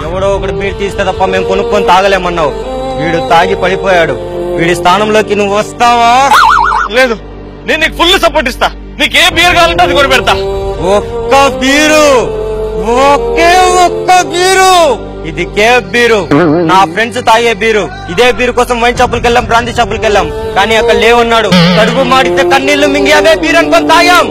ఎవడో ఒకడు బీర్ తీస్తే తప్ప మేము కొనుక్కొని తాగలేమన్నావు. వీడు తాగి పడిపోయాడు. వీడి స్థానంలోకి నువ్వు వస్తావా? లేదు, నేను నీకు ఫుల్ సపోర్ట్ ఇస్తా. నీకే బీర్ కావాలంటే అది కూడా పెడతా. ఒక్క బీరు, ఒకే ఒక్క బీరు. ఇది కేఫ్ బీరు, నా ఫ్రెండ్స్ తాగే బీరు. ఇదే బీరు కోసం వైన్ షాపులకి వెళ్ళాం, బ్రాందీ షాపులకి వెళ్ళాం, కానీ అక్కడ లేవన్నాడు. కడుపు మాడితే కన్నీళ్లు మింగి అవే బీర్ అనుకొని తాగాం.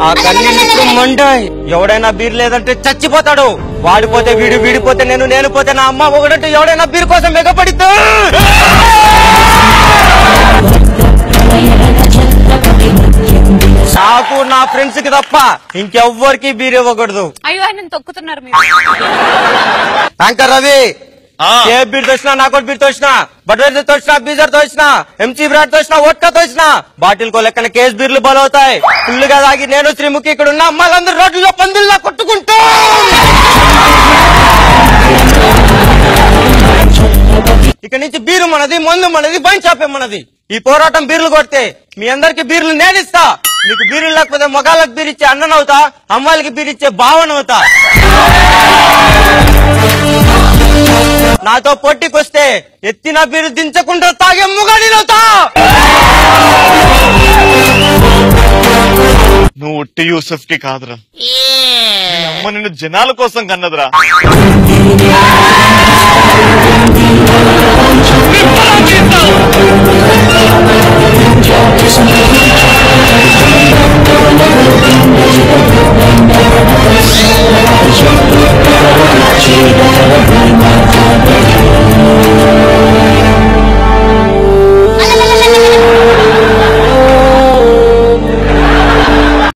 ఆ కన్నీళ్లు ఇప్పుడు మండాయి. ఎవడైనా బీర్ లేదంటే చచ్చిపోతాడు. వాడిపోతే వీడు, వీడిపోతే నేను, నేను పోతే నా అమ్మ. ఒకడంటే ఎవడైనా బీర్ కోసం ఎగపడితే నాకు నా ఫ్రెండ్స్ కి తప్ప ఇంకెవ్వరికి బీర్ ఇవ్వకూడదు. అయ్యో ఆయన తొక్కుతున్నారు మీరు. యాంకర్ రవి, ఏ బీర్ తోసినా, నాకోటి బీర్ తోసినా, బడ్వైజర్ తోసినా, బీజర్ తోసినా, ఎంసీ బ్రాడ్ తోసినా, వోడ్కా తోసినా, బాటిల్ కో లెక్కన కేస్ బీర్లు బలవుతాయి. ఫుల్లుగా తాగి నేను శ్రీముఖి ఇక్కడ ఉన్న అమ్మాయిలందరూ రోడ్లలో పందుల్లా కొట్టుకుంటూ ఇక నుంచి బీరు మనది, మందు మనది, వైన్ షాపే మనది. ఈ పోరాటం బీర్లు కొడితే మీ అందరికి బీర్లు నేనిస్తా. మీకు బీర్లు లేకపోతే మగాళ్ళకి బీర్ ఇచ్చే అన్ననవుతా, అమ్మాయిలకి బీర్ ఇచ్చే భావనవుతా. నాతో పోటీకొస్తే ఎత్తిన బీరు దించకుండా తాగే ముగాడినవుతా. నువ్వు ఉట్టి యూసఫ్ కి కాదురా, నీ అమ్మ నిన్ను జనాల కోసం కన్నదిరా.